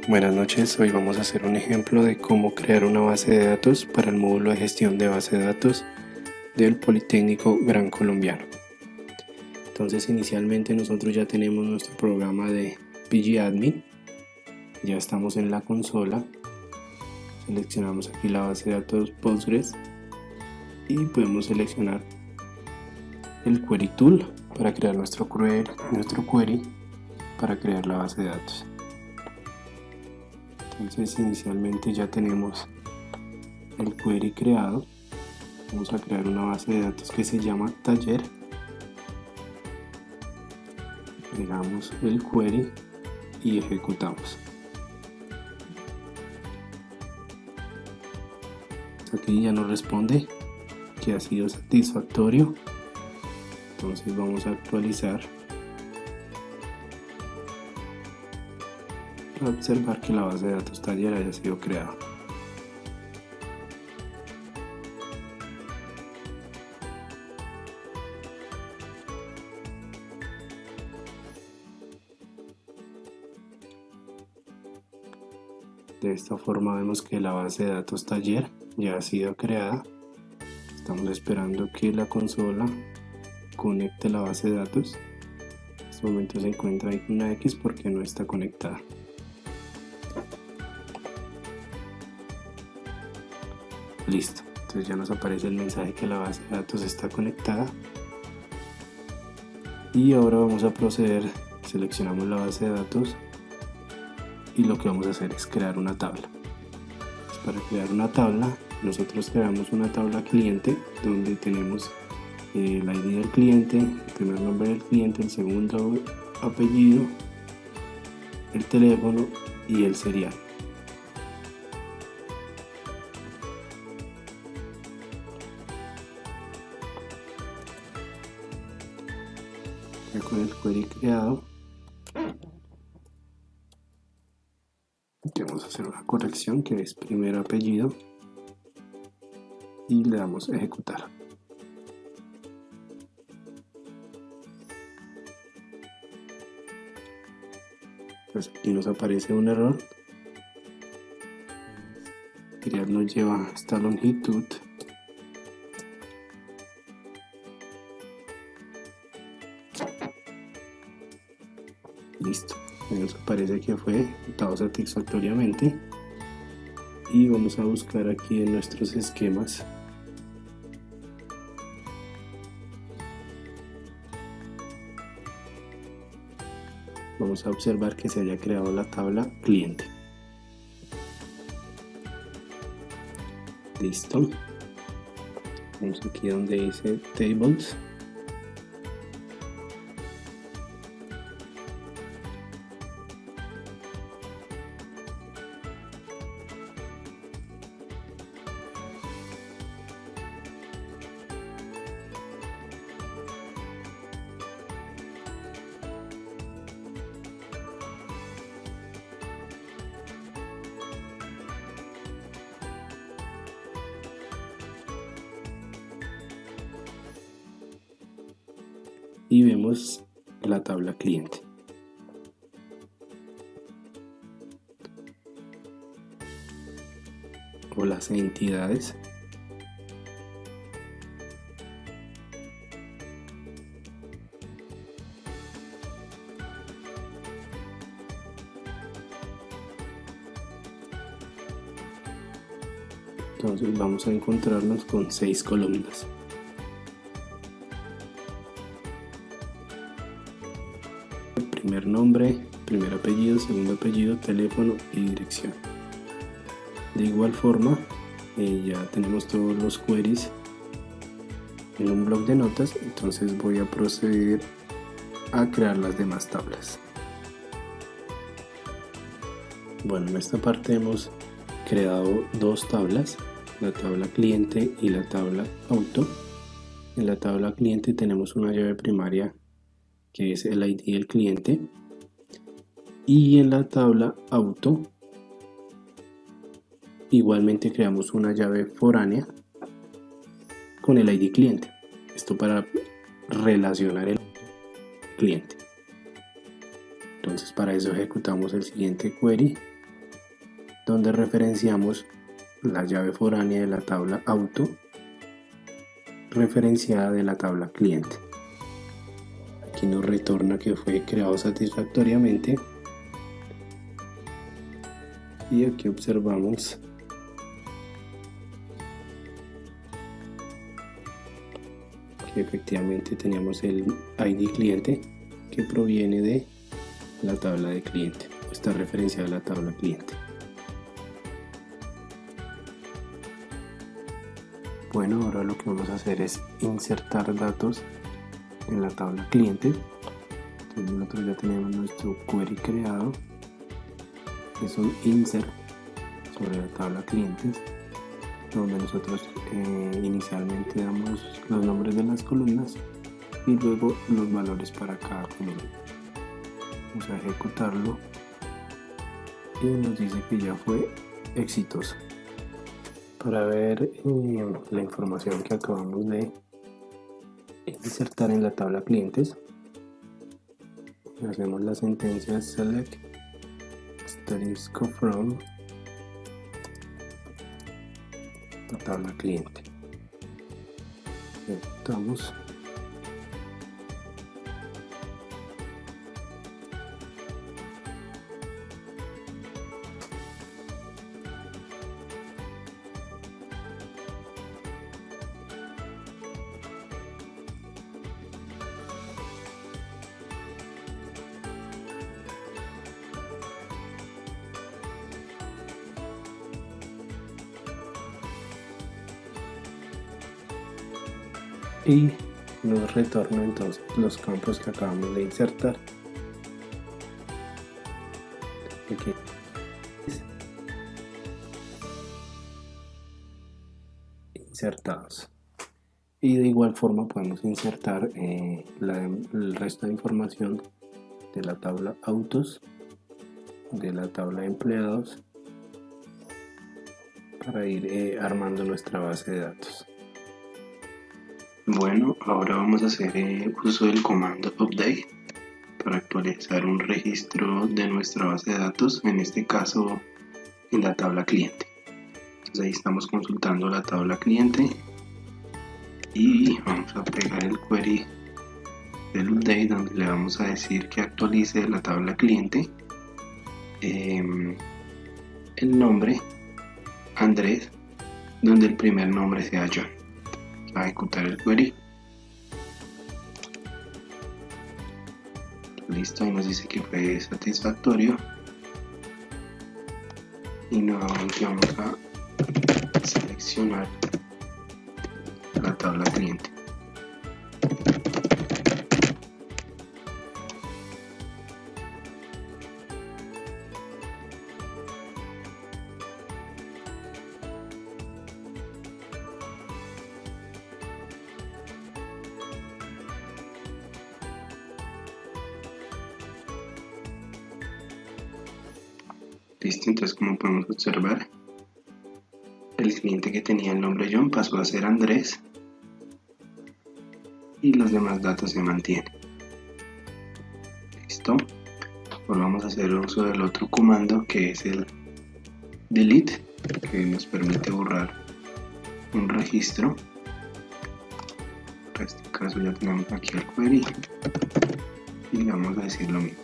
Buenas noches, hoy vamos a hacer un ejemplo de cómo crear una base de datos para el módulo de gestión de base de datos del Politécnico Gran Colombiano. Entonces inicialmente nosotros ya tenemos nuestro programa de pgadmin, ya estamos en la consola, seleccionamos aquí la base de datos Postgres y podemos seleccionar el Query Tool para crear nuestro query para crear la base de datos. Entonces inicialmente ya tenemos el query creado. Vamos a crear una base de datos que se llama taller. Pegamos el query y ejecutamos. Aquí ya nos responde que ha sido satisfactorio. Entonces vamos a actualizar para observar que la base de datos taller haya sido creada. De esta forma vemos que la base de datos taller ya ha sido creada. Estamos esperando que la consola conecte la base de datos. En este momento se encuentra ahí una X porque no está conectada. Listo, entonces ya nos aparece el mensaje que la base de datos está conectada. Y ahora vamos a proceder, seleccionamos la base de datos y lo que vamos a hacer es crear una tabla. Para crear una tabla, nosotros creamos una tabla cliente donde tenemos el ID del cliente, el primer nombre del cliente, el segundo apellido, el teléfono y el serial. Ya con el query creado, vamos a hacer una corrección que es primer apellido y le damos a ejecutar. Pues aquí nos aparece un error. Crear nos lleva a esta longitud. Listo, nos aparece que fue ejecutado satisfactoriamente y vamos a buscar aquí en nuestros esquemas vamos a observar que se haya creado la tabla cliente. Listo, vamos aquí donde dice tables. Y vemos la tabla cliente. O las entidades. Entonces vamos a encontrarnos con 6 columnas. Primer nombre, primer apellido, segundo apellido, teléfono y dirección. De igual forma, ya tenemos todos los queries en un bloc de notas, entonces voy a proceder a crear las demás tablas. Bueno, en esta parte hemos creado dos tablas, la tabla cliente y la tabla auto. En la tabla cliente tenemos una llave primaria que es el ID del cliente, y en la tabla auto igualmente creamos una llave foránea con el ID cliente, esto para relacionar el cliente. Entonces para eso ejecutamos el siguiente query donde referenciamos la llave foránea de la tabla auto referenciada de la tabla cliente. Aquí nos retorna que fue creado satisfactoriamente y aquí observamos que efectivamente teníamos el ID cliente que proviene de la tabla de cliente, está referenciada a la tabla cliente. Bueno, ahora lo que vamos a hacer es insertar datos en la tabla cliente. Entonces nosotros ya tenemos nuestro query creado, que es un insert sobre la tabla clientes, donde nosotros inicialmente damos los nombres de las columnas y luego los valores para cada columna. Vamos a ejecutarlo y nos dice que ya fue exitoso. Para ver la información que acabamos de insertar en la tabla clientes, hacemos la sentencia select asterisco from la tabla cliente. Ejecutamos. Y nos retorna entonces los campos que acabamos de insertar. Aquí. Insertados. Y de igual forma podemos insertar el resto de información de la tabla autos, de la tabla empleados, para ir armando nuestra base de datos. Bueno, ahora vamos a hacer uso del comando update para actualizar un registro de nuestra base de datos, en este caso en la tabla cliente. Entonces ahí estamos consultando la tabla cliente y vamos a pegar el query del update, donde le vamos a decir que actualice la tabla cliente, el nombre Andrés, donde el primer nombre sea John. A ejecutar el query. Listo, y nos dice que fue satisfactorio y nuevamente vamos a seleccionar la tabla cliente. Listo, entonces como podemos observar, el cliente que tenía el nombre John pasó a ser Andrés y los demás datos se mantienen. Listo, ahora vamos a hacer uso del otro comando, que es el delete, que nos permite borrar un registro. En este caso ya tenemos aquí el query y le vamos a decir lo mismo: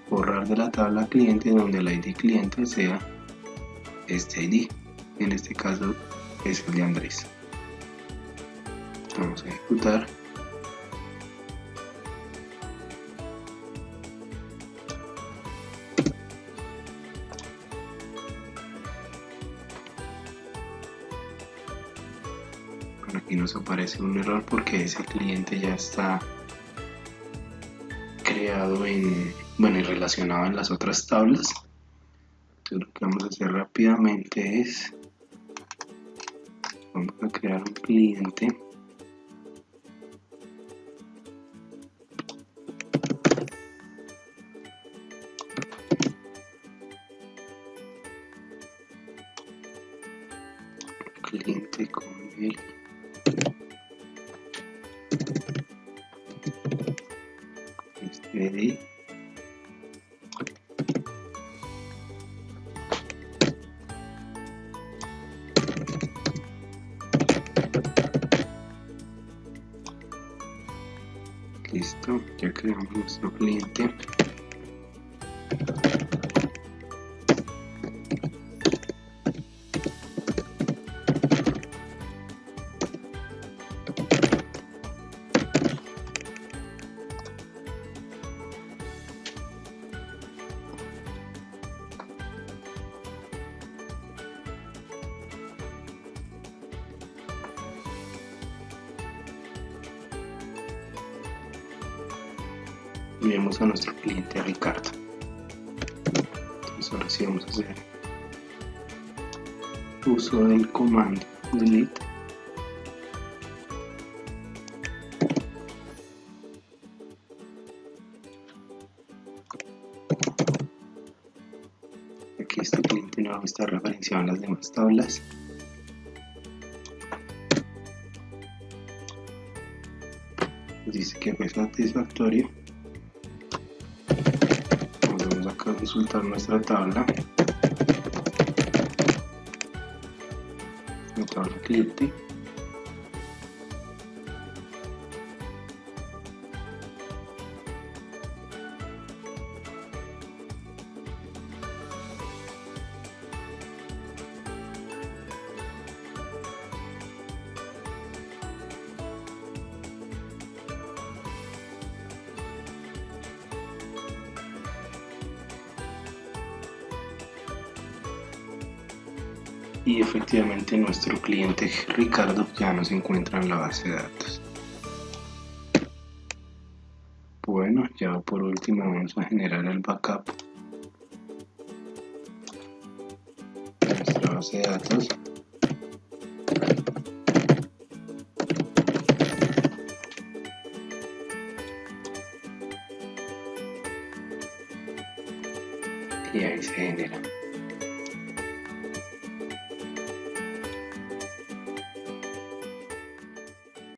borrar de la tabla cliente, donde el ID cliente sea este ID, en este caso es el de Andrés. Vamos a ejecutar. Por aquí nos aparece un error porque ese cliente ya está creado y relacionado en las otras tablas. Entonces lo que vamos a hacer rápidamente es, vamos a crear un cliente con el ID Listo, ya creamos nuestro cliente. Enviamos a nuestro cliente Ricardo. Entonces ahora sí vamos a hacer uso del comando delete. Aquí este cliente nuevo está referenciado en las demás tablas. Dice que fue satisfactorio. Vamos acá a consultar nuestra tabla. La tabla cliente. Y efectivamente nuestro cliente Ricardo ya no se encuentra en la base de datos. Bueno, ya por último vamos a generar el backup de nuestra base de datos. Y ahí se genera.